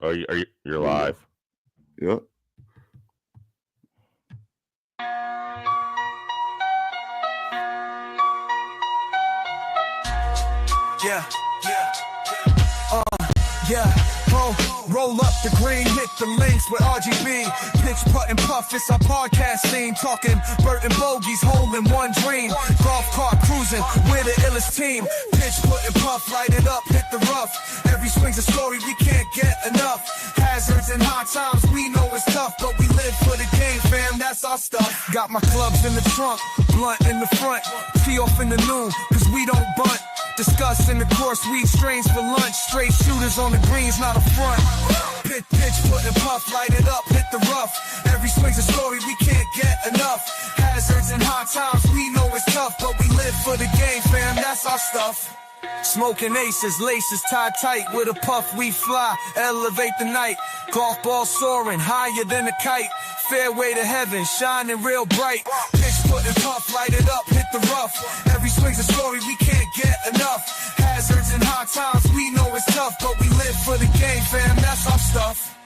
You're live? Yep. Roll up the green, hit the links with RGB. Pitch, putt, and puff, it's our podcast scene. Talking Burton Bogies, holding one dream. Golf cart cruising, we're the illest team. Pitch, putt, and puff, light it up, hit the rough. Every swing's a story, we can't get enough. Hazards and hard times, we know it's tough, but we live for the game, fam, that's our stuff. Got my clubs in the trunk, blunt in the front. Tee off in the noon, cause we don't bunt. Discussing the course, weed strains for lunch. Straight shooters on the greens, not a front. Pitch, put and puff, light it up, hit the rough. Every swing's a story, we can't get enough. Hazards and hard times, we know it's tough, but we live for the game, fam, that's our stuff. Smoking aces, laces tied tight. With a puff we fly, elevate the night. Golf ball soaring, higher than a kite. Fairway to heaven, shining real bright. Pitch, put and puff, light it up, hit the rough. Every swing's a story, we can't get enough. Hazards and hard times, we know it's tough, but we live for the game, fam, that's our stuff.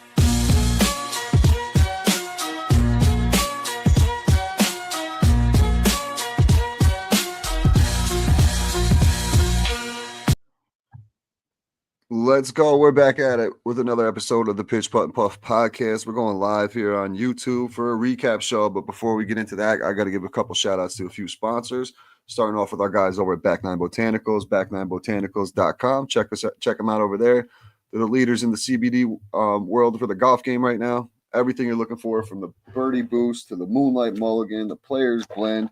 Let's go. We're back at it with another episode of the Pitch, Putt, and Puff podcast. We're going live here on YouTube for a recap show. But before we get into that, I got to give a couple shout outs to a few sponsors. Starting off with our guys over at Back Nine Botanicals, back9botanicals.com. Check them out over there. They're the leaders in the CBD world for the golf game right now. Everything you're looking for, from the birdie boost to the moonlight mulligan, the players blend.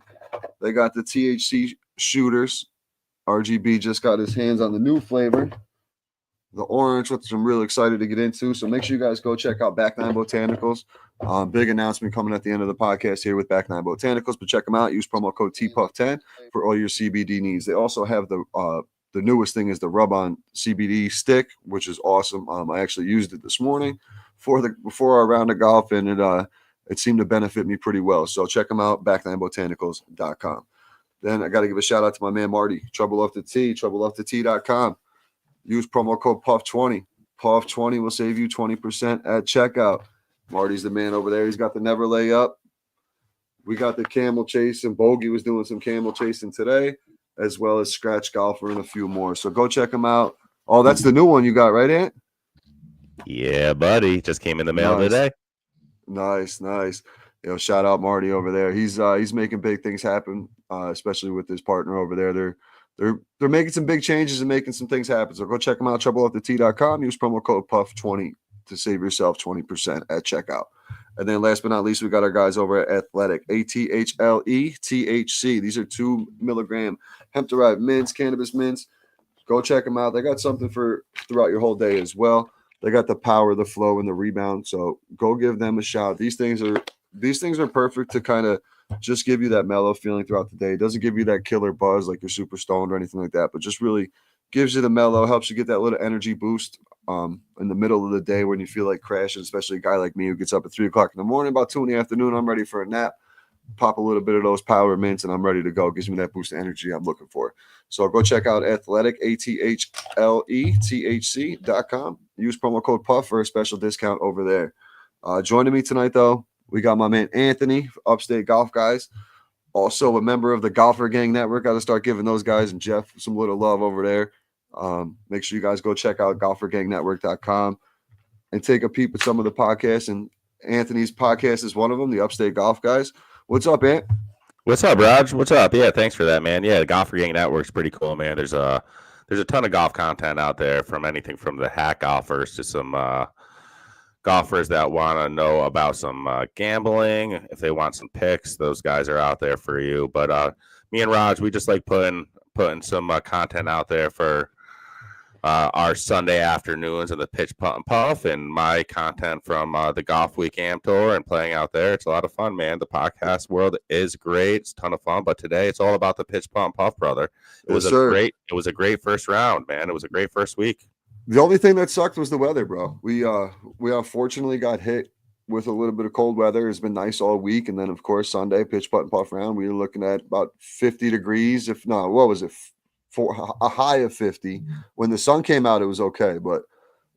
They got the THC shooters. RGB just got his hands on the new flavor, the orange, which I'm really excited to get into. So make sure you guys go check out Back Nine Botanicals. Big announcement coming at the end of the podcast here with Back Nine Botanicals, but check them out. Use promo code TPUF10 for all your CBD needs. They also have the newest thing is the rub-on CBD stick, which is awesome. I actually used it this morning before our round of golf, and it seemed to benefit me pretty well. So check them out, back9botanicals.com. Then I got to give a shout out to my man Marty, Trouble Off the Tee, troubleofftetee.com. Use promo code PUF20. PUF20 will save you 20% at checkout. Marty's the man over there. He's got the never lay up. We got the camel chase, and Bogey was doing some camel chasing today, as well as Scratch Golfer and a few more. So go check them out. Oh, that's the new one you got, right, Ant? Yeah, buddy. Just came in the mail today. Nice. Shout out Marty over there. He's making big things happen, especially with his partner over there. They're making some big changes and making some things happen. So go check them out, troubleofftetee.com. Use promo code PUF20 to save yourself 20% at checkout. And then last but not least, we got our guys over at Athletic, ATHLE, THC. These are 2 milligram hemp-derived mints, cannabis mints. Go check them out. They got something for throughout your whole day as well. They got the power, the flow, and the rebound. So go give them a shot. These things are perfect to kind of just give you that mellow feeling throughout the day. It doesn't give you that killer buzz like you're super stoned or anything like that, but just really gives you the mellow, helps you get that little energy boost in the middle of the day when you feel like crashing, especially a guy like me who gets up at 3 o'clock in the morning, about 2 in the afternoon. I'm ready for a nap. Pop a little bit of those power mints, and I'm ready to go. Gives me that boost of energy I'm looking for. So go check out Athletic, ATHLETHC.com. Use promo code PUFF for a special discount over there. Joining me tonight, though, we got my man Anthony, Upstate Golf Guys, also a member of the Golfer Gang Network. Got to start giving those guys and Jeff some little love over there. Make sure you guys go check out golfergangnetwork.com and take a peep at some of the podcasts. And Anthony's podcast is one of them, the Upstate Golf Guys. What's up, Ant? What's up, Raj? What's up? Yeah, thanks for that, man. Yeah, the Golfer Gang Network's pretty cool, man. There's a ton of golf content out there, from anything from the hack golfers to some golfers that want to know about some gambling. If they want some picks, those guys are out there for you. But me and Raj, we just like putting some content out there for our Sunday afternoons of the Pitch, Putt, and Puff, and my content from the Golf Week Amp Tour and playing out there. It's a lot of fun, man. The podcast world is great. It's a ton of fun. But today it's all about the Pitch, Putt, and Puff, brother. It was a great first round, man. It was a great first week. The only thing that sucked was the weather, bro. We unfortunately got hit with a little bit of cold weather. It's been nice all week. And then, of course, Sunday, Pitch, Putt, and Puff round, we were looking at about 50 degrees. If not, what was it? For a high of 50. When the sun came out, it was okay. But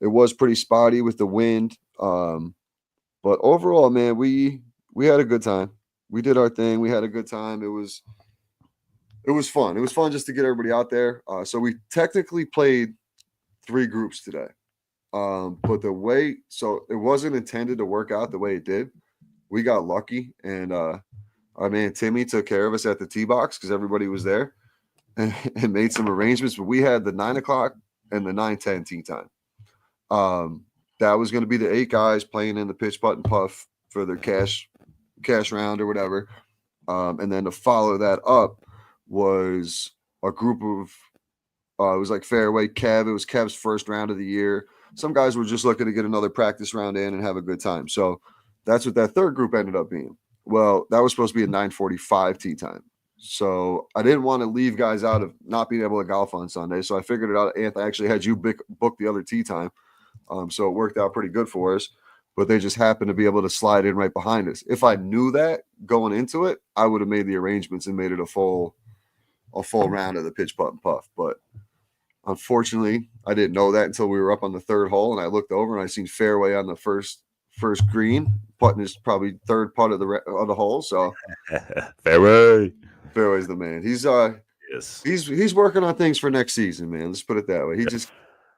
it was pretty spotty with the wind. But overall, man, we had a good time. We did our thing. We had a good time. It was fun. It was fun just to get everybody out there. So we technically played 3 groups today. But so it wasn't intended to work out the way it did. We got lucky, and our man Timmy took care of us at the tee box because everybody was there and made some arrangements. But we had the 9 o'clock and the 9:10 tee time. That was going to be the 8 guys playing in the pitch, putt, and puff for their cash round or whatever. And then to follow that up was a group of it was like fairway Kev. It was Kev's first round of the year. Some guys were just looking to get another practice round in and have a good time. So that's what that third group ended up being. Well, that was supposed to be a 9:45 tee time. So I didn't want to leave guys out of not being able to golf on Sunday. So I figured it out. Anth, I actually had you book the other tee time. So it worked out pretty good for us. But they just happened to be able to slide in right behind us. If I knew that going into it, I would have made the arrangements and made it a full round of the pitch, putt, and puff. But unfortunately, I didn't know that until we were up on the 3rd hole, and I looked over and I seen fairway on the first green. Putting is probably 3rd putt of the hole. So fairway's the man. He's working on things for next season, man. Let's put it that way.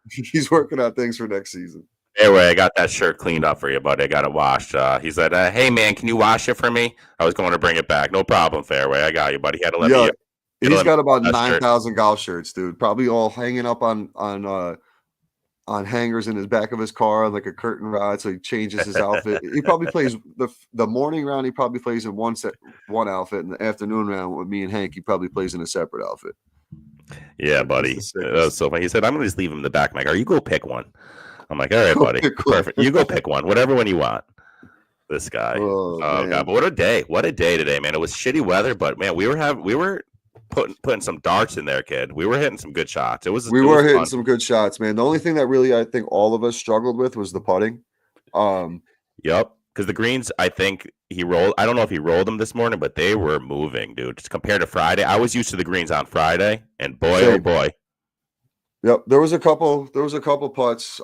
He's working on things for next season. Anyway, I got that shirt cleaned up for you, buddy. I got it washed. He said, "Hey, man, can you wash it for me?" I was going to bring it back. No problem, Fairway. I got you, buddy. He had to let me. He's got about 9,000 golf shirts, dude. Probably all hanging up on hangers in his back of his car, like a curtain rod. So he changes his outfit. He probably plays the morning round. He probably plays in one outfit, and the afternoon round with me and Hank, he probably plays in a separate outfit. Yeah, buddy. That was so funny. He said, "I'm going to just leave him in the back." I'm like, "Are you go pick one?" I'm like, "All right, buddy. Perfect. You go pick one. Whatever one you want." This guy. Oh God. But what a day. What a day today, man. It was shitty weather, but man, we were putting some darts in there, kid. We were hitting some good shots. We were hitting some good shots, man. The only thing that really I think all of us struggled with was the putting. Yep. Because the greens, I think he rolled. I don't know if he rolled them this morning, but they were moving, dude. Just compared to Friday, I was used to the greens on Friday, and boy, oh boy. Yep, there was a couple putts.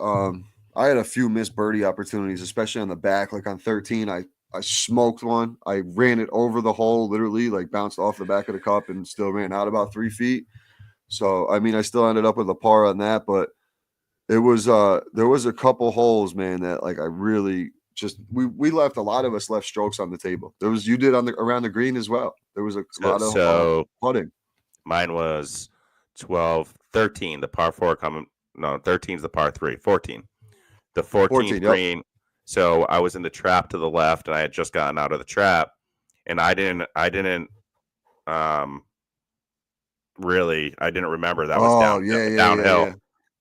I had a few missed birdie opportunities, especially on the back. Like on 13, I smoked one. I ran it over the hole, literally, like bounced off the back of the cup and still ran out about 3 feet. So I mean, I still ended up with a par on that, but it was there was a couple holes, man, that like I really just we left, a lot of us left strokes on the table. There was, you did on the around the green as well. There was a lot of putting. Mine was 12, 13, the par 4 coming. No, 13 is the par 3, 14. The 14th green. Yep. So I was in the trap to the left, and I had just gotten out of the trap, and I didn't remember that was downhill. Yeah.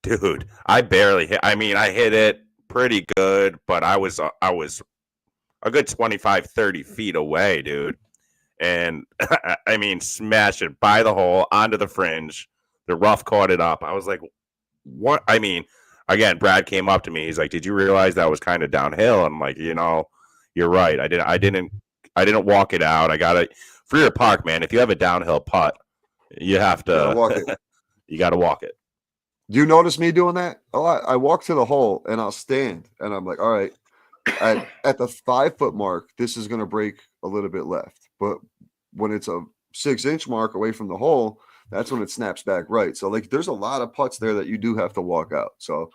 Dude, I barely hit. I mean, I hit it pretty good, but I was a good 25, 30 feet away, dude. And I mean, smashed it by the hole onto the fringe. The rough caught it up. I was like, what? I mean, again, Brad came up to me. He's like, "Did you realize that was kind of downhill?" I'm like, you're right. I didn't walk it out. I got it. Frear Park, man. If you have a downhill putt, you have to walk it. You got to walk it. Do you notice me doing that a lot? I walk to the hole and I'll stand and I'm like, all right, at the 5 foot mark, this is going to break a little bit left. But when it's a 6-inch mark away from the hole, that's when it snaps back right. So like, there's a lot of putts there that you do have to walk out. So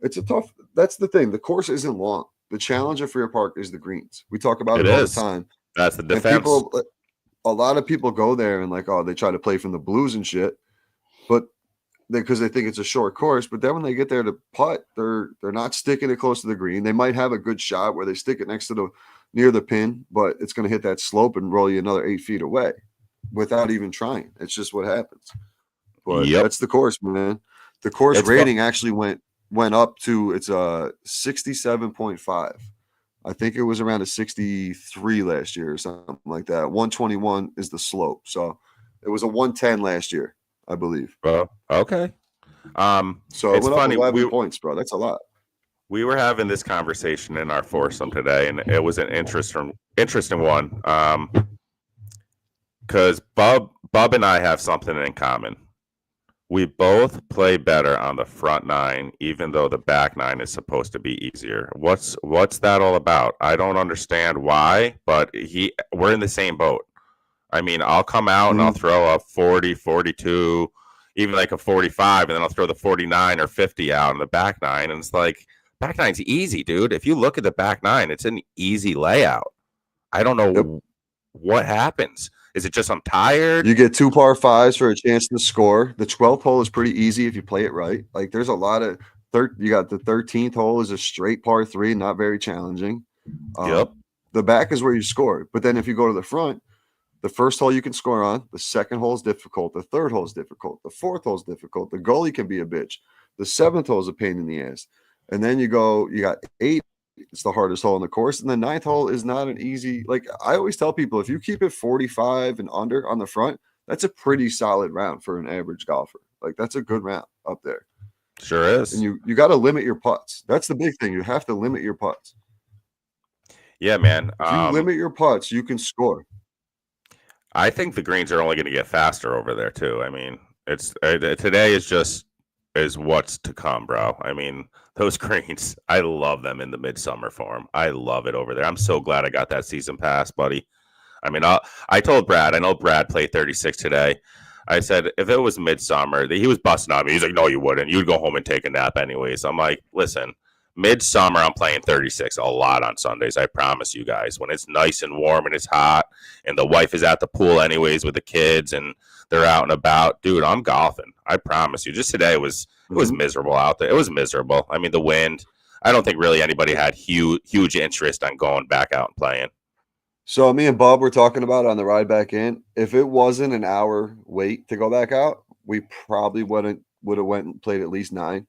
it's a tough, that's the thing. The course isn't long. The challenge of Frear Park is the greens. We talk about it all the time. That's the defense. A lot of people go there and like, oh, they try to play from the blues and shit, but because they think it's a short course. But then when they get there to putt, they're not sticking it close to the green. They might have a good shot where they stick it near the pin, but it's going to hit that slope and roll you another 8 feet away without even trying. It's just what happens. But that's the course, man. The course rating actually went up to, it's a 67.5. I think it was around a 63 last year or something like that. 121 is the slope. So it was a 110 last year, I believe. Okay. So it went up 11 points, bro. That's a lot. We were having this conversation in our foursome today, and it was an interesting one. Because Bub and I have something in common. We both play better on the front nine, even though the back nine is supposed to be easier. What's that all about? I don't understand why, but we're in the same boat. I mean, I'll come out and I'll throw a 40, 42, even like a 45, and then I'll throw the 49 or 50 out in the back nine. And it's like, back nine's easy, dude. If you look at the back nine, it's an easy layout. I don't know what happens. Is it just I'm tired? You get 2 par 5s for a chance to score. The 12th hole is pretty easy if you play it right. Like there's a lot of you got the 13th hole is a straight par 3, not very challenging. Yep. The back is where you score. But then if you go to the front, the first hole you can score on, the second hole is difficult, the third hole is difficult, the fourth hole is difficult, the gully can be a bitch, the 7th hole is a pain in the ass. And then you got 8. It's the hardest hole in the course. And the 9th hole is not an easy, like I always tell people, if you keep it 45 and under on the front, that's a pretty solid round for an average golfer. Like that's a good round up there. Sure is. And you got to limit your putts. That's the big thing. You have to limit your putts. Yeah, man. If you limit your putts, you can score. I think the greens are only going to get faster over there too. I mean, it's today is what's to come, bro. I mean, those greens, I love them in the midsummer form. I love it over there. I'm so glad I got that season pass, buddy. I mean, I told Brad, I know Brad played 36 today. I said, if it was midsummer, he was busting on me. He's like, no, you wouldn't. You'd go home and take a nap anyways. I'm like, listen, midsummer, I'm playing 36 a lot on Sundays. I promise you guys. When it's nice and warm and it's hot and the wife is at the pool anyways with the kids and they're out and about, dude, I'm golfing. I promise you. Just today it was miserable out there. It was miserable. I mean, the wind. I don't think really anybody had huge interest on going back out and playing. So me and Bob were talking about on the ride back in. If it wasn't an hour wait to go back out, we probably would have went and played at least 9.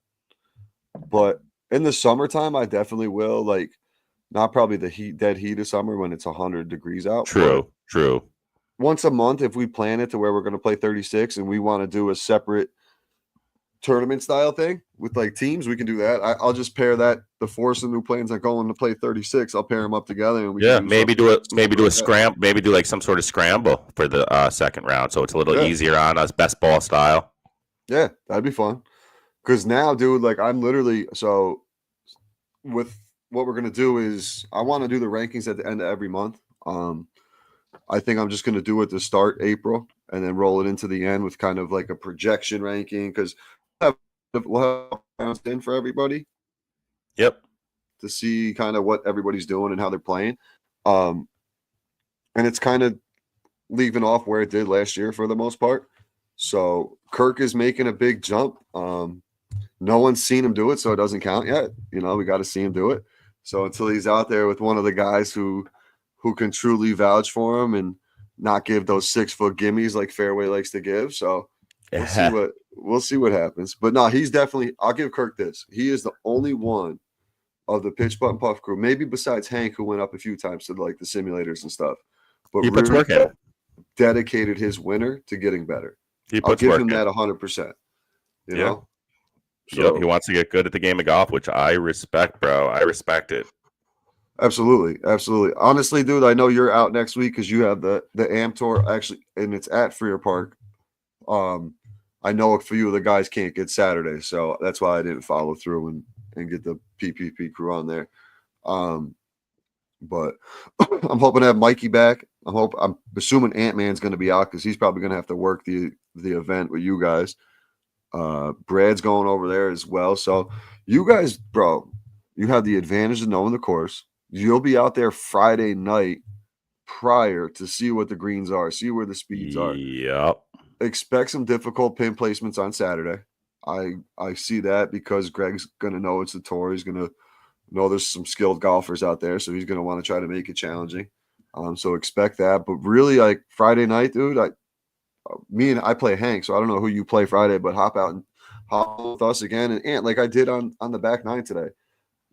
But in the summertime, I definitely will. Like, not probably the dead heat of summer when it's 100 degrees out. True. Once a month, if we plan it to where we're going to play 36 and we want to do a separate tournament style thing with like teams, we can do that. I'll just pair that the foursome who plans on going to play 36. I'll pair them up together and we maybe do a scramble, maybe do like some sort of scramble for the second round, so it's a little easier on us, best ball style. Yeah, that'd be fun. Because now, dude, like I'm literally with what we're gonna do is I want to do the rankings at the end of every month. I think I'm just gonna do it to start April and then roll it into the end with kind of like a projection ranking because we'll have rounds in for everybody. Yep. To see kind of what everybody's doing and how they're playing. And it's kind of leaving off where it did last year for the most part. So Kirk is making a big jump. No one's seen him do it, so it doesn't count yet. You know, we got to see him do it. So until he's out there with one of the guys who can truly vouch for him and not give those 6-foot gimmies like Fairway likes to give. So we'll see what happens. But no, he's definitely. I'll give Kirk this. He is the only one of the Pitch Putt and Puff crew, maybe besides Hank, who went up a few times to like the simulators and stuff. But he puts really work in. Dedicated his winter to getting better. I'll give him that 100%. You know. So, he wants to get good at the game of golf, which I respect, bro. I respect it. Absolutely. Honestly, dude, I know you're out next week because you have the AMP tour actually, and it's at Frear Park. I know a few of the guys can't get Saturday, so that's why I didn't follow through and get the PPP crew on there. But I'm hoping to have Mikey back. I'm assuming Ant-Man's going to be out because he's probably going to have to work the event with you guys. Brad's going over there as well. So you guys, bro, you have the advantage of knowing the course. You'll be out there Friday night prior to see what the greens are, see where the speeds are. Yep. Expect some difficult pin placements on Saturday. I see that because Greg's going to know it's the tour. He's going to know there's some skilled golfers out there, so he's going to want to try to make it challenging. So expect that. But really, like Friday night, dude, I play Hank, so I don't know who you play Friday, but hop out and hop with us again. And Ant, like I did on the back nine today.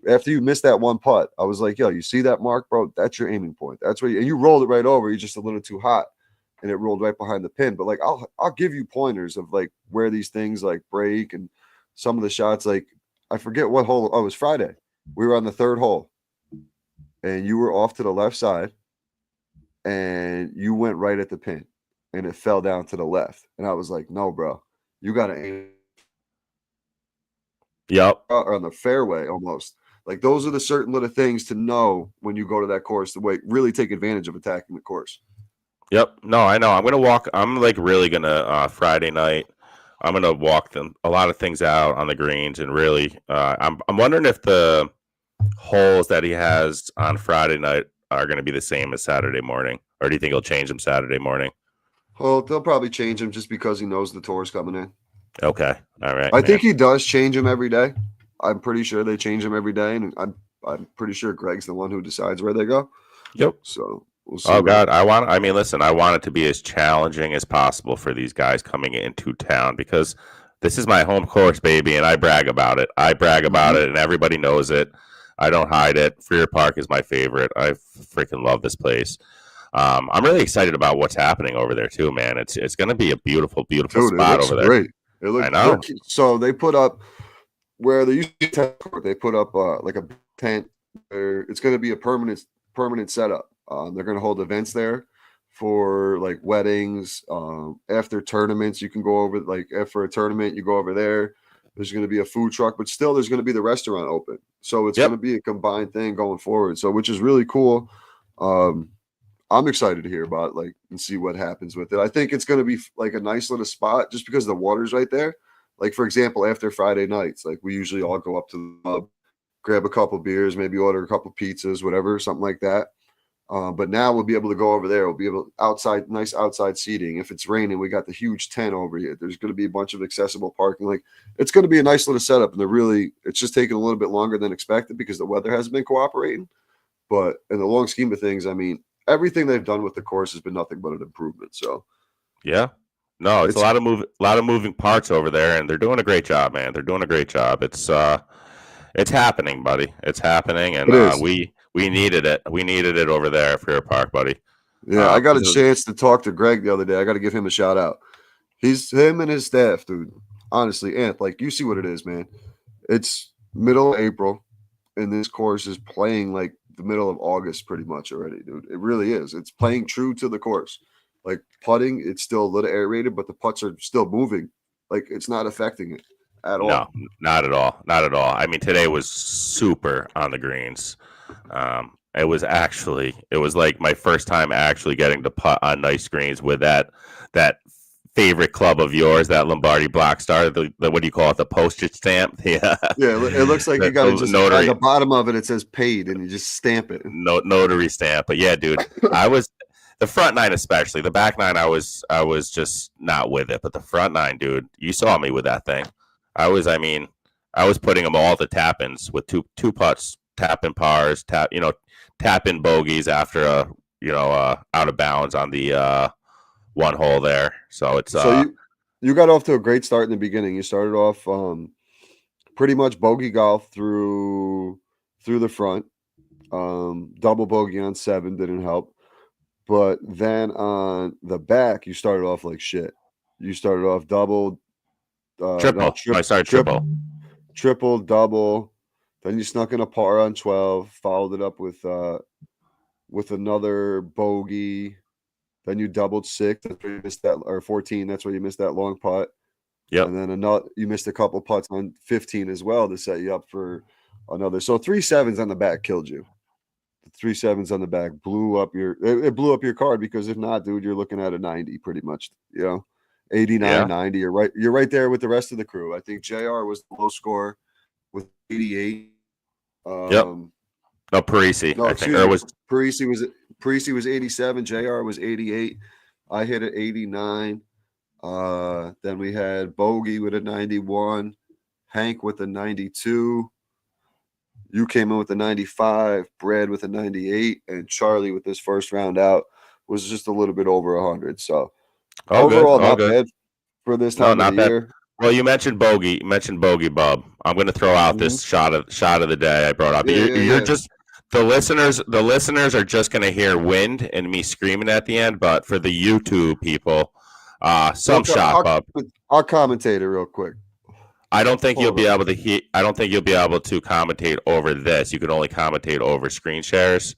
After you missed that one putt, I was like, yo, you see that mark, bro? That's your aiming point. That's where you rolled it right over. You're just a little too hot. And it rolled right behind the pin. But like I'll give you pointers of like where these things like break and some of the shots. Like I forget what hole. Oh, it was Friday. We were on the 3rd hole. And you were off to the left side. And you went right at the pin. And it fell down to the left. And I was like, no, bro. you got to aim Yep. on the fairway almost. Like those are the certain little things to know when you go to that course to really take advantage of attacking the course. Yep. No, I know. I'm gonna walk. I'm like really gonna Friday night. I'm gonna walk them a lot of things out on the greens and really. I'm wondering if the holes that he has on Friday night are going to be the same as Saturday morning, or do you think he'll change them Saturday morning? Well, they'll probably change him just because he knows the tour's coming in. Okay. All right. I think he does change him every day. I'm pretty sure they change him every day, and I'm pretty sure Greg's the one who decides where they go. Yep. So we'll see. Oh God, I mean, listen, I want it to be as challenging as possible for these guys coming into town because this is my home course, baby, and I brag about it. I brag about it, and everybody knows it. I don't hide it. Frear Park is my favorite. I freaking love this place. I'm really excited about what's happening over there too, man. It's going to be a beautiful, beautiful spot over there. Great. It looks I know. So they put up where they used to they put up like a tent where it's going to be a permanent setup. They're going to hold events there for like weddings. After tournaments, you can go over like after a tournament, you go over there. There's going to be a food truck, but still there's going to be the restaurant open. So it's going to be a combined thing going forward. So which is really cool. I'm excited to hear about it, and see what happens with it. I think it's going to be like a nice little spot just because the water's right there. Like, for example, after Friday nights, like we usually all go up to the pub, grab a couple beers, maybe order a couple pizzas, whatever, something like that. But now we'll be able to go over there. We'll be able nice outside seating. If it's raining, we got the huge tent over here. There's going to be a bunch of accessible parking. Like it's going to be a nice little setup. And it's just taking a little bit longer than expected because the weather hasn't been cooperating. But in the long scheme of things, I mean, everything they've done with the course has been nothing but an improvement. So, yeah, no, it's a lot of moving parts over there, and they're doing a great job, man. They're doing a great job. It's happening, buddy. It's happening, and we needed it. We needed it over there at Frear Park, buddy. Yeah, I got a chance to talk to Greg the other day. I got to give him a shout out. Him and his staff, dude. Honestly, Ant, like you see what it is, man. It's middle of April, and this course is playing like the middle of August pretty much already, dude. It really is. It's playing true to the course. Like putting, it's still a little aerated, but the putts are still moving. Like it's not affecting it at all. No, not at all. Not at all. I mean, today was super on the greens. It was like my first time actually getting to putt on nice greens with that favorite club of yours, that Lombardi Block Star, the what do you call it, the postage stamp? Yeah, it looks like you got to just at the bottom of it says paid, and you just stamp it. Notary stamp. But yeah, dude, I was the front nine especially. The back nine, I was just not with it. But the front nine, dude, you saw me with that thing. I was putting them all the tap-ins with two putts, tap-in pars, tap-in bogeys after out of bounds on the one hole there. So it's you got off to a great start in the beginning. You started off pretty much bogey golf through the front. Double bogey on 7 didn't help. But then on the back, you started off like shit. You started off double, triple. I started triple. Triple, double. Then you snuck in a par on 12, followed it up with another bogey. Then you doubled 6. That's where you missed that, or 14. That's where you missed that long putt. Yeah. And then you missed a couple putts on 15 as well to set you up for another. So 3 sevens on the back killed you. The 3 sevens on the back blew up it blew up your card, because if not, dude, you're looking at a 90 pretty much. 89, 90. You're right there with the rest of the crew. I think JR was the low score with 88. Yep. No, Parisi. No, I think it was Parisi was 87. JR was 88. I hit at 89. Then we had Bogey with a 91. Hank with a 92. You came in with a 95. Brad with a 98, and Charlie with this first round out was just a little bit over 100. So overall, not bad for this time of the year. Well, you mentioned bogey, Bub. I'm going to throw out this shot of the day I brought up. You're just the listeners are just going to hear wind and me screaming at the end. But for the YouTube people, shot, Bub. I'll commentate it real quick. I don't think you'll be able to commentate over this. You can only commentate over screen shares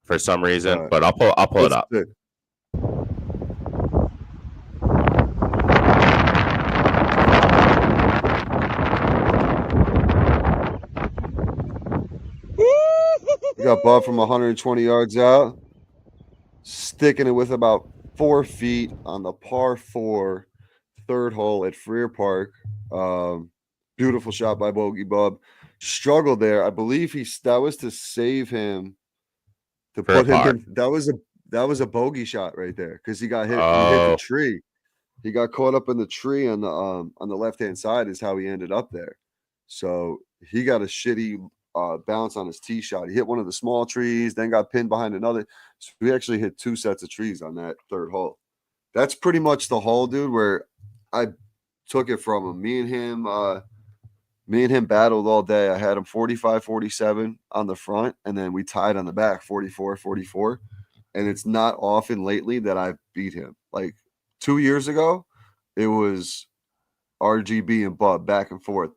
for some reason. Right. But I'll pull it up. got Bub from 120 yards out, sticking it with about 4 feet on the par 4 third hole at Frear Park. Beautiful shot by Bogey Bub. Struggled there. I believe that was to save him, to Frear put him Park. in. That was a bogey shot right there because he got hit. He hit the Oh, tree. He got caught up in the tree on the left hand side is how he ended up there. So he got a shitty bounce on his tee shot. He hit one of the small trees, then got pinned behind another. So we actually hit 2 sets of trees on that third hole. That's pretty much the hole, dude, where I took it from him. Me and him battled all day. I had him 45-47 on the front, and then we tied on the back 44-44. And it's not often lately that I've beat him. Like 2 years ago, it was RGB and Bub back and forth,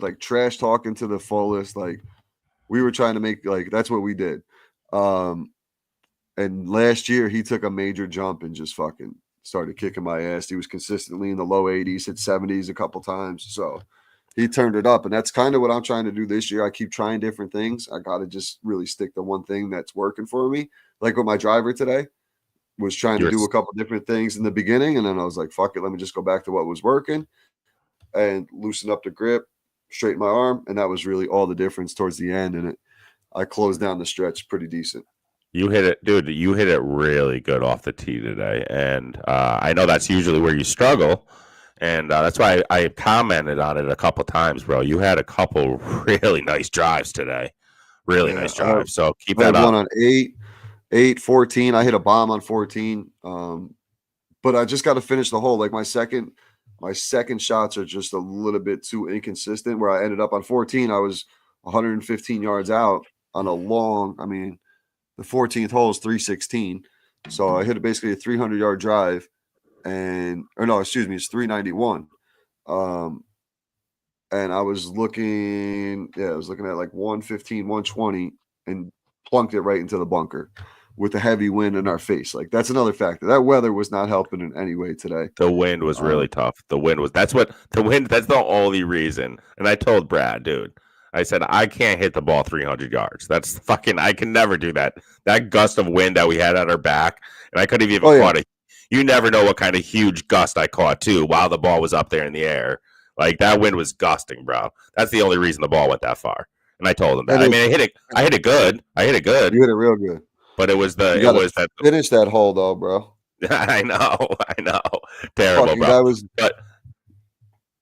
like trash talking to the fullest. Like we were trying to make, like, that's what we did. And last year he took a major jump and just fucking started kicking my ass. He was consistently in the low 80s, hit 70s a couple times. So he turned it up. And that's kind of what I'm trying to do this year. I keep trying different things. I got to just really stick to one thing that's working for me. Like with my driver today, was trying to do a couple different things in the beginning. And then I was like, fuck it, let me just go back to what was working and loosen up the grip, straighten my arm. And that was really all the difference towards the end. And I closed down the stretch pretty decent. you hit it, dude. You hit it really good off the tee today. And I know that's usually where you struggle. And that's why I commented on it a couple times, bro. You had a couple really nice drives today. Really nice drives. So keep that up. One on 8, 14. I hit a bomb on 14. But I just got to finish the hole. Like my second shots are just a little bit too inconsistent. Where I ended up on 14, I was 115 yards out on a long. I mean, the 14th hole is 316, so I hit basically a 300-yard drive, it's 391. And I was looking at like 115, 120, and plunked it right into the bunker with a heavy wind in our face. Like that's another factor. That weather was not helping in any way today. The wind was really tough. That's the only reason. And I told Brad, dude, I said, I can't hit the ball 300 yards. That's fucking, I can never do that. That gust of wind that we had at our back, and I couldn't even caught it. You never know what kind of huge gust I caught too while the ball was up there in the air. Like that wind was gusting, bro. That's the only reason the ball went that far. And I told him that. I hit it good. You hit it real good. But it was finish that hole though, bro. I know. Terrible, bro.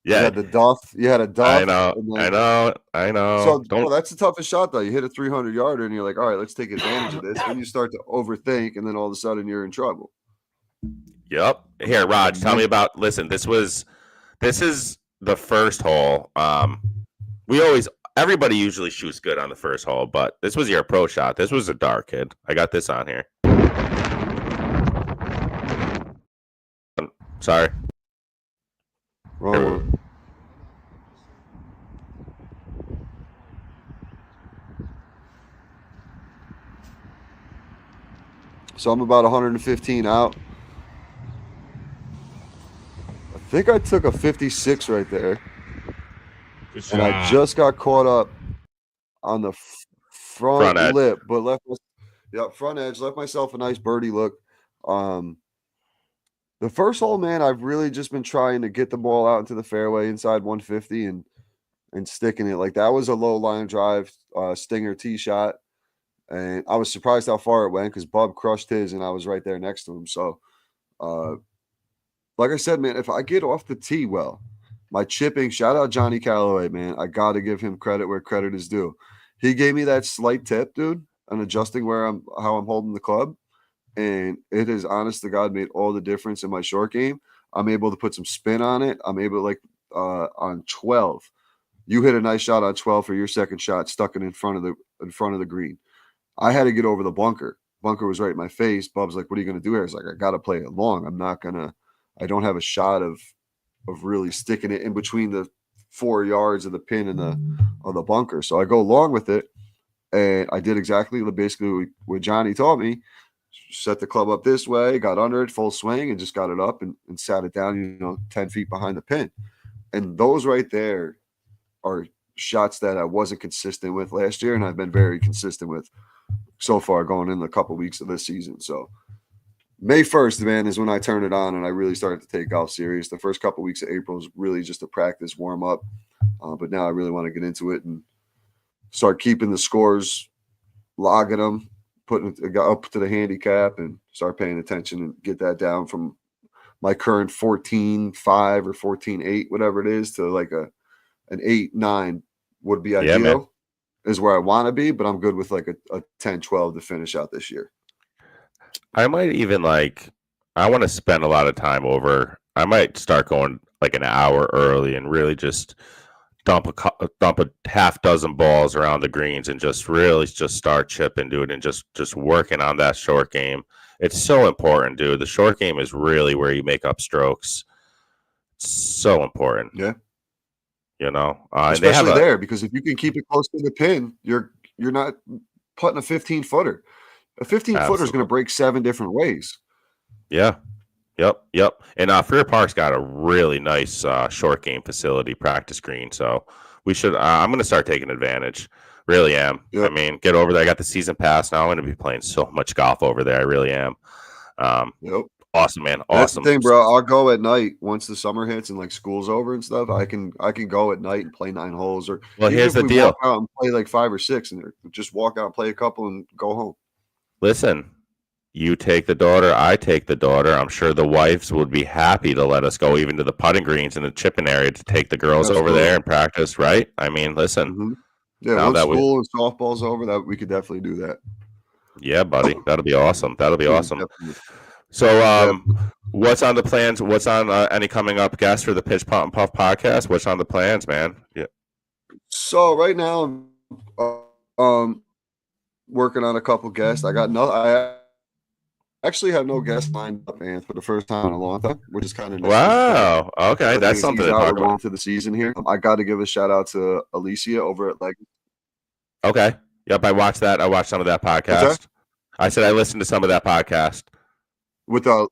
You had a duff. I know. So that's the toughest shot though. You hit a 300-yarder and you're like, all right, let's take advantage of this. And you start to overthink, and then all of a sudden you're in trouble. Yep. Here, Raj, tell me about. Listen, this is the first hole. Everybody usually shoots good on the first hole, but this was your approach shot. This was a dark kid. I got this on here. Sorry. Wrong one. So I'm about 115 out. I think I took a 56 right there. And I just got caught up on the front lip, but front edge, left myself a nice birdie look. The first hole, man, I've really just been trying to get the ball out into the fairway inside 150 and sticking it. Like that was a low line drive, stinger tee shot. And I was surprised how far it went because Bub crushed his and I was right there next to him. So, like I said, man, if I get off the tee well, my chipping, shout out Johnny Calloway, man. I got to give him credit where credit is due. He gave me that slight tip, dude, on adjusting how I'm holding the club. And it has, honest to God, made all the difference in my short game. I'm able to put some spin on it. I'm able to, on 12. You hit a nice shot on 12 for your second shot, stuck it in front of the green. I had to get over the bunker. Bunker was right in my face. Bub's like, what are you going to do here? I was like, I got to play it long. I don't have a shot of really sticking it in between the 4 yards of the pin and the bunker. So I go long with it. And I did exactly basically what Johnny taught me. Set the club up this way, got under it, full swing, and just got it up and sat it down, 10 feet behind the pin. And those right there are shots that I wasn't consistent with last year, and I've been very consistent with so far going in a couple weeks of this season. So May 1st, man, is when I turned it on and I really started to take golf serious. The first couple weeks of April was really just a practice warm up. But now I really want to get into it and start keeping the scores, logging them, putting it up to the handicap, and start paying attention and get that down from my current 14.5 or 14.8, whatever it is, to like an 8.9 would be Yeah, man. ideal, is where I want to be. But I'm good with like a 10.12 to finish out this year. I might even I want to spend a lot of time over. I might start going like an hour early and really just dump a half dozen balls around the greens and just really just start chipping, dude, and just working on that short game. It's so important, dude. The short game is really where you make up strokes. It's so important. Yeah. You know, Especially there, because if you can keep it close to the pin, you're not putting a 15-footer. A 15-footer is going to break 7 different ways. Yeah. Yep. And Frear Park's got a really nice short game facility, practice green. So we should. I'm going to start taking advantage. Really am. Yep. I mean, get over there. I got the season pass now. I'm going to be playing so much golf over there. I really am. Yep. Awesome, man. That's Awesome. the thing, bro. I'll go at night once the summer hits and like school's over and stuff. I can go at night and play 9 holes, or Well, even here's if the we deal. walk out and play like 5 or 6, and just walk out and play a couple and go home. Listen, you take the daughter, I take the daughter. I'm sure the wives would be happy to let us go even to the putting greens in the chipping area to take the girls over there and practice, right? I mean, listen. Mm-hmm. Yeah, now once that school and softball's over, that we could definitely do that. Yeah, buddy. That'll be awesome. That'll be awesome. Definitely. So, what's on the plans? What's on any coming up guests for the Pitch Putt and Puff podcast? What's on the plans, man? Yeah. So right now, working on a couple guests. I actually have no guests lined up, and for the first time in a long time, which is kind of nice. Wow. Okay, that's something to talk about. Going to the season here. I got to give a shout out to Alicia over at Legacy. Okay. Yep, I watched that. I watched some of that podcast. I said I listened to some of that podcast. With oh,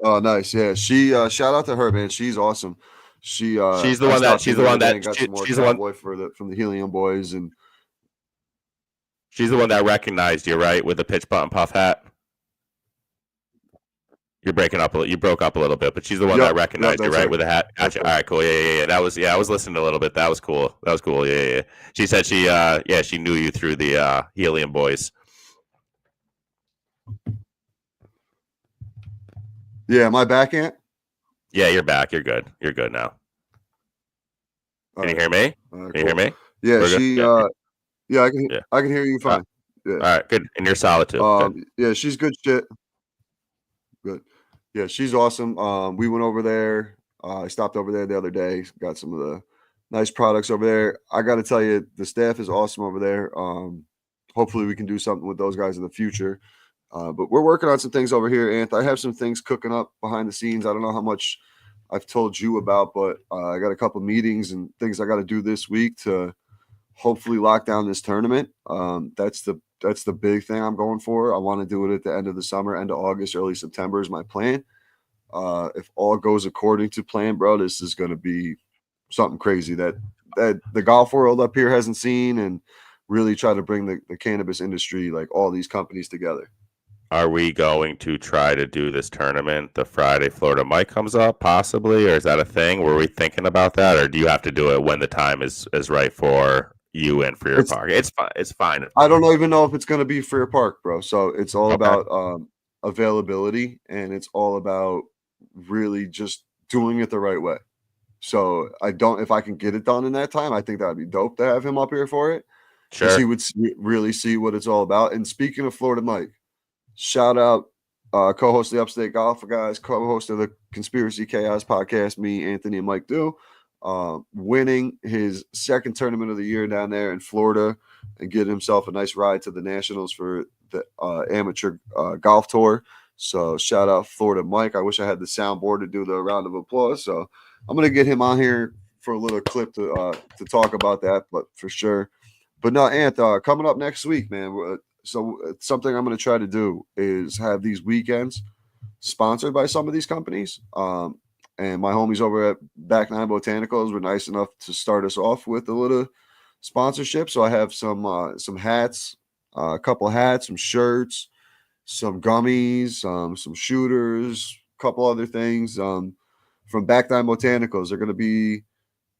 nice, yeah. She shout out to her, man. She's awesome. She's the one that she's the one from the Helium Boys, and she's the one that recognized you, right, with the Pitch Putt and Puff hat. You're breaking up you broke up a little bit, but she's the one that recognized you, right, with the hat. Gotcha. All right, cool. Yeah. That was I was listening a little bit. That was cool. Yeah. She said she knew you through the Helium Boys. Yeah, am I back, Ant? Yeah, you're back. You're good. You're good now. Can you hear me? Can you hear me? Yeah, I can hear you fine. Yeah. All right, good. And you're solid too. Yeah, she's good shit. Good. Yeah, she's awesome. We went over there. I stopped over there the other day. Got some of the nice products over there. I got to tell you, the staff is awesome over there. Hopefully, we can do something with those guys in the future. But we're working on some things over here, Anth. I have some things cooking up behind the scenes. I don't know how much I've told you about, but I got a couple meetings and things I got to do this week to hopefully lock down this tournament. That's the big thing I'm going for. I want to do it at the end of the summer, end of August, early September is my plan. If all goes according to plan, bro, this is going to be something crazy that the golf world up here hasn't seen, and really try to bring the cannabis industry, like all these companies, together. Are we going to try to do this tournament the Friday Florida Mike comes up, possibly, or is that a thing? Were we thinking about that, or do you have to do it when the time is right for you and Frear Park? It's fine. It's fine. I don't even know if it's going to be Frear Park, bro. So it's all about availability, and it's all about really just doing it the right way. So if I can get it done in that time, I think that'd be dope to have him up here for it. Sure. He would really see what it's all about. And speaking of Florida Mike, shout out co-host of the Upstate Golf guys, co-host of the Conspiracy Chaos podcast, me, Anthony, and Mike do, winning his second tournament of the year down there in Florida and getting himself a nice ride to the Nationals for the amateur golf tour. So shout out Florida Mike. I wish I had the soundboard to do the round of applause. So I'm going to get him on here for a little clip to talk about that, but for sure. But no, Anth, coming up next week, man. So something I'm going to try to do is have these weekends sponsored by some of these companies. And my homies over at Back Nine Botanicals were nice enough to start us off with a little sponsorship. So I have some hats. a couple hats, some shirts, some gummies, some shooters, a couple other things. From Back Nine Botanicals, they're going to be.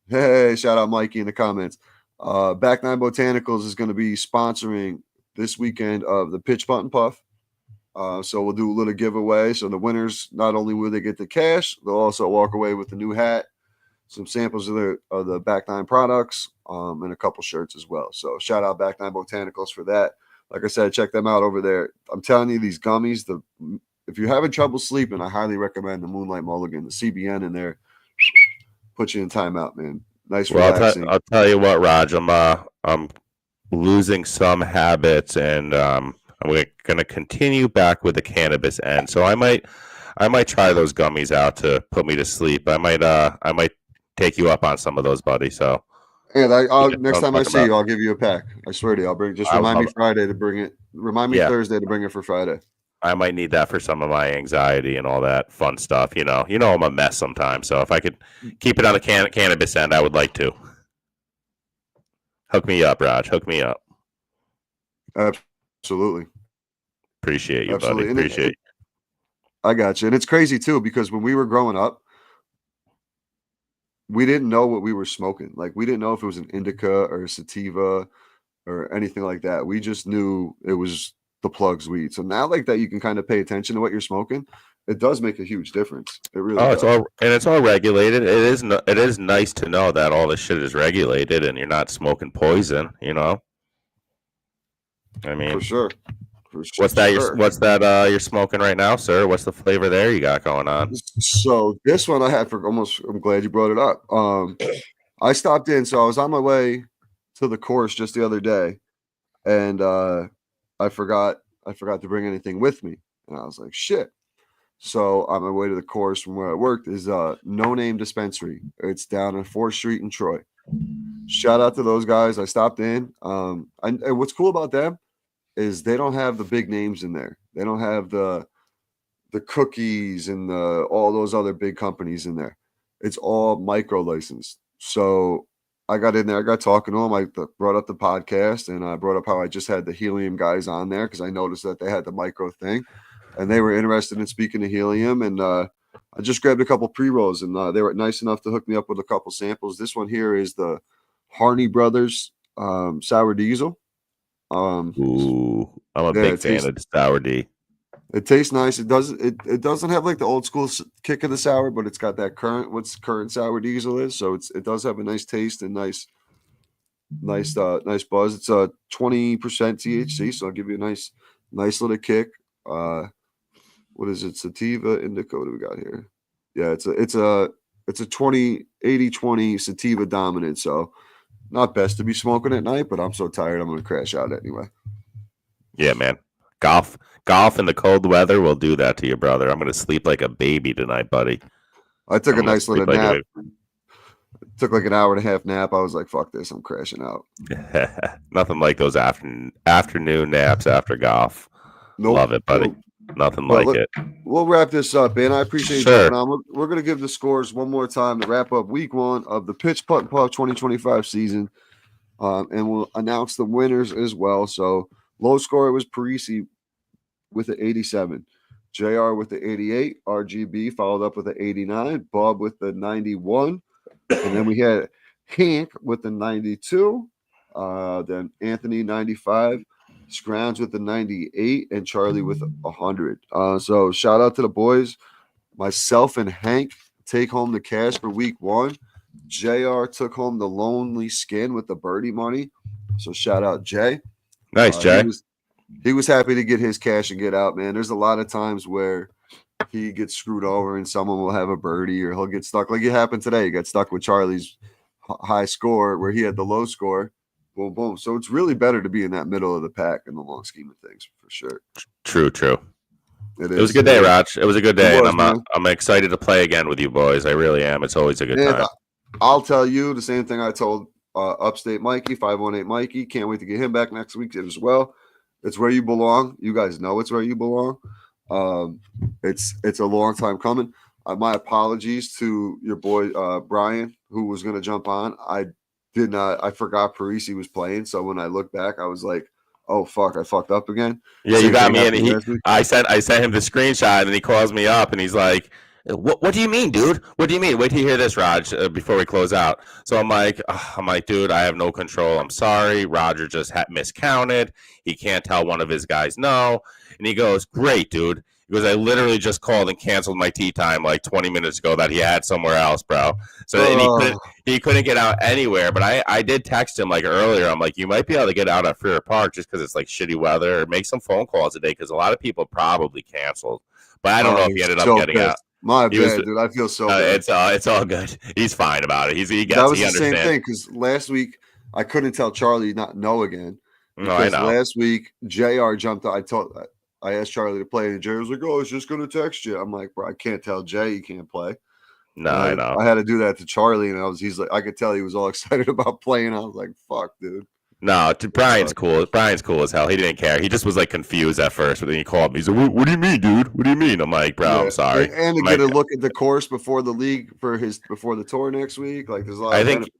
Hey, shout out Mikey in the comments. Back Nine Botanicals is going to be sponsoring this weekend of the Pitch Putt and Puff. So we'll do a little giveaway. So the winners, not only will they get the cash, they'll also walk away with the new hat, some samples of the Back Nine products, and a couple shirts as well. So shout out Back Nine Botanicals for that. Like I said, check them out over there. I'm telling you, these gummies, if you're having trouble sleeping, I highly recommend the Moonlight Mulligan, the CBN in there. Put you in timeout, man. Nice, relaxing. I'll tell you what, Raj. I'm losing some habits, and I'm going to continue back with the cannabis end. So I might try those gummies out to put me to sleep. I might take you up on some of those, buddy. So, and next time I see you, I'll give you a pack. I swear to you, I'll bring. Just remind me Friday to bring it. Remind me Thursday to bring it for Friday. I might need that for some of my anxiety and all that fun stuff. You know, I'm a mess sometimes. So if I could keep it on the cannabis end, I would like to. Hook me up, Raj. Hook me up. Absolutely. Appreciate you, buddy. Appreciate you. I got you. And it's crazy too, because when we were growing up, we didn't know what we were smoking. Like, we didn't know if it was an indica or a sativa or anything like that. We just knew it was the plugs weed. So now, like that, you can kind of pay attention to what you're smoking. It does make a huge difference. It really does. It's all regulated. It is nice to know that all this shit is regulated and you're not smoking poison, you know? I mean, for sure. What's that you're smoking right now, sir? What's the flavor there you got going on? So this one I had I'm glad you brought it up. I stopped in, so I was on my way to the course just the other day, and I forgot to bring anything with me. And I was like, shit. So on my way to the course from where I worked is No Name Dispensary. It's down on 4th Street in Troy. Shout out to those guys. I stopped in. And what's cool about them is they don't have the big names in there. They don't have the cookies and all those other big companies in there. It's all micro licensed. So I got in there, I got talking to them. I brought up the podcast, and I brought up how I just had the helium guys on there because I noticed that they had the micro thing, and they were interested in speaking to helium. And I just grabbed a couple pre-rolls, and they were nice enough to hook me up with a couple samples. This one here is the Harney Brothers Sour Diesel. Ooh, I'm a big fan of the Sour D. It tastes nice. It doesn't have like the old school kick of the sour, but it's got that current sour diesel is. So it does have a nice taste and nice buzz. It's a 20% THC, so I'll give you a nice little kick. What is it? Sativa indica. What do we got here? Yeah, it's a 80-20 sativa dominant. So not best to be smoking at night, but I'm so tired I'm gonna crash out anyway. Yeah, man. Golf in the cold weather will do that to you, brother. I'm gonna sleep like a baby tonight, buddy. I took a nice little nap. Took like an hour and a half nap. I was like, fuck this, I'm crashing out. Nothing like those afternoon naps after golf. Nope, love it, buddy. Nope. Nothing like it. We'll wrap this up, man. I appreciate you jumping on. We're going to give the scores one more time to wrap up week 1 of the Pitch Putt and Puff 2025 season. And we'll announce the winners as well. So low score was Parisi with the 87. JR with the 88. RGB followed up with the 89. Bob with the 91. And then we had Hank with the 92. Then Anthony 95. Scrounge with the 98 and Charlie with 100. So shout out to the boys. Myself and Hank take home the cash for week 1. JR took home the lonely skin with the birdie money. So shout out Jay. Nice, Jay. He was happy to get his cash and get out, man. There's a lot of times where he gets screwed over and someone will have a birdie or he'll get stuck. Like it happened today. He got stuck with Charlie's high score where he had the low score. Boom, boom. So it's really better to be in that middle of the pack in the long scheme of things, for sure. True. It was a good day, Raj. It was a good day, and I'm excited to play again with you boys. I really am. It's always a good time. I'll tell you the same thing I told Upstate Mikey, 518 Mikey. Can't wait to get him back next week as well. It's where you belong. You guys know it's where you belong. It's a long time coming. My apologies to your boy Brian, who was going to jump on. I forgot Parisi was playing. So when I looked back, I was like, Oh fuck, I fucked up again. Yeah, you Same got thing me. And happened last week? I sent him the screenshot, and he calls me up, and he's like, "What do you mean, dude? What do you mean? Wait till you hear this, Raj, before we close out." So I'm like, dude, I have no control. I'm sorry. Roger just miscounted. He can't tell one of his guys no. And he goes, "Great, dude." He goes, "I literally just called and canceled my tee time like 20 minutes ago that he had somewhere else, bro." So and he couldn't get out anywhere. But I did text him like earlier. I'm like, you might be able to get out at Frear Park just because it's like shitty weather, or make some phone calls today because a lot of people probably canceled. But I don't know if he ended up getting out. My bad, dude. I feel so bad. It's all good. He's fine about it. He that was he the same understands. thing because last week I couldn't tell Charlie not no again. No, I know. Last week JR jumped. I asked Charlie to play, and Jerry was like, "Oh, I was just gonna text you." I'm like, "Bro, I can't tell Jay he can't play." No, I know. I had to do that to Charlie, and he's like, I could tell he was all excited about playing. I was like, "Fuck, dude." No, Brian's cool. Brian's cool as hell. He didn't care. He just was like confused at first, but then he called me. He's like, "What do you mean, dude? What do you mean?" I'm like, "Bro, I'm sorry." And to get a look at the course before the league before the tour next week, like there's a lot. I think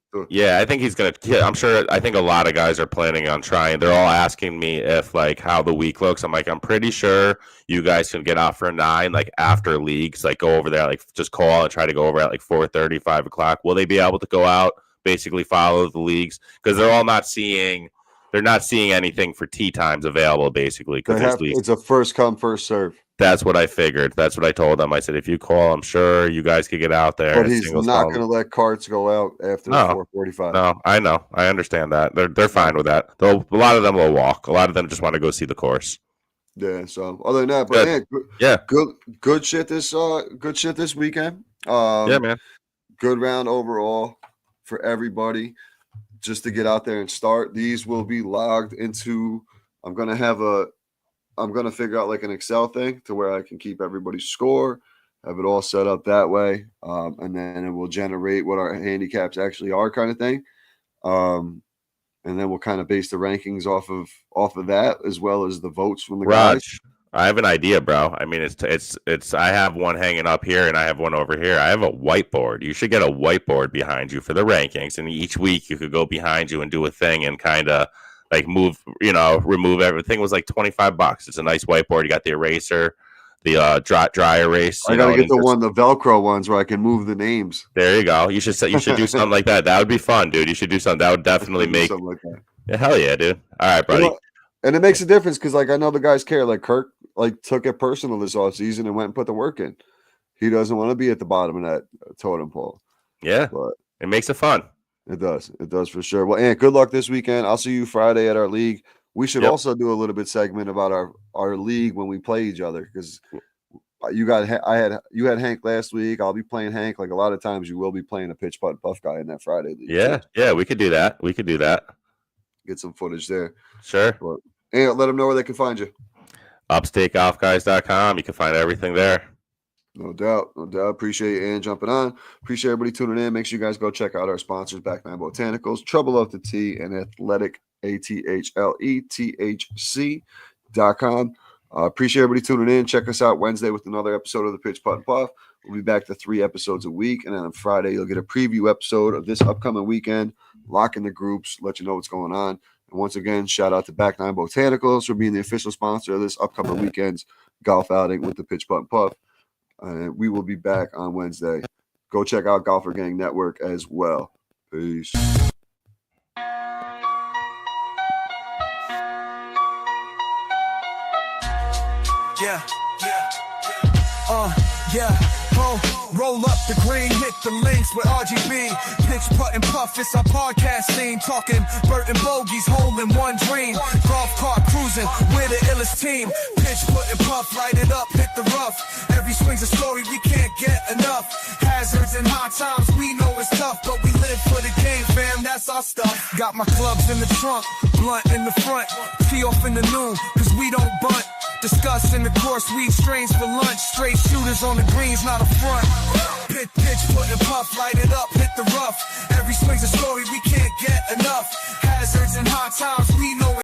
he's gonna. Yeah, I'm sure. I think a lot of guys are planning on trying. They're all asking me if like how the week looks. I'm like, I'm pretty sure you guys can get out for 9 like after leagues. Like go over there, like just call and try to go over at like 4:30, 5 o'clock. Will they be able to go out? Basically follow the leagues because they're all not seeing. They're not seeing anything for tee times available, basically. Because it's a first come, first serve. That's what I figured. That's what I told them. I said, if you call, I'm sure you guys could get out there. But he's not going to let carts go out after 4:45. No, I know. I understand that. They're fine with that. Though a lot of them will walk. A lot of them just want to go see the course. Yeah. So other than that, but good shit this weekend. Yeah, man. Good round overall for everybody. Just to get out there and start. These will be logged into. I'm gonna figure out like an Excel thing to where I can keep everybody's score, have it all set up that way, and then it will generate what our handicaps actually are, kind of thing. And then we'll kind of base the rankings off of that, as well as the votes from the guys. I have an idea, bro. I mean, it's. I have one hanging up here, and I have one over here. I have a whiteboard. You should get a whiteboard behind you for the rankings, and each week you could go behind you and do a thing and kind of like remove everything. It was like $25. It's a nice whiteboard. You got the eraser, the dry erase. I gotta get the Velcro ones where I can move the names. There you go. You should do something like that. That would be fun, dude. You should do something. That would definitely make something like that. Yeah, hell yeah, dude. All right, buddy. And it makes a difference because, like, I know the guys care. Like Kirk, like took it personal this offseason and went and put the work in. He doesn't want to be at the bottom of that totem pole. Yeah, but it makes it fun. It does for sure. Well, Ant, good luck this weekend. I'll see you Friday at our league. We should also do a little bit segment about our league when we play each other because you had Hank last week. I'll be playing Hank. Like a lot of times, you will be playing a pitch putt buff guy in that Friday league. Yeah, we could do that. Get some footage there. Sure. But, and let them know where they can find you. UpstateGolfGuys.com. You can find everything there. No doubt. Appreciate Ann jumping on. Appreciate everybody tuning in. Make sure you guys go check out our sponsors, Back Nine Botanicals, Trouble Up the Tee, and Athletic, ATHLETHC.com. Appreciate everybody tuning in. Check us out Wednesday with another episode of the Pitch Putt and Puff. We'll be back to 3 episodes a week. And then on Friday, you'll get a preview episode of this upcoming weekend. Lock in the groups, let you know what's going on. And once again, shout out to Back Nine Botanicals for being the official sponsor of this upcoming weekend's golf outing with the Pitch Putt and Puff. And we will be back on Wednesday. Go check out Golfer Gang Network as well. Peace. Roll up the green, hit the links with RGB. Pitch, putt, and puff, it's our podcast scene. Talking Burton Bogies, hole in one dream. Golf cart cruising, we're the illest team. Pitch, putt, and puff, light it up, hit the rough. Every swing's a story, we can't get enough. Hazards and hard times, we know it's tough. But we live for the game, fam, that's our stuff. Got my clubs in the trunk, blunt in the front. Tee off in the noon, cause we don't bunt. Discussing the course, weed strains for lunch. Straight shooters on the greens, not a front. Pitch, putt, and puff, light it up, hit the rough. Every swing's a story, we can't get enough. Hazards and hard times, we know it.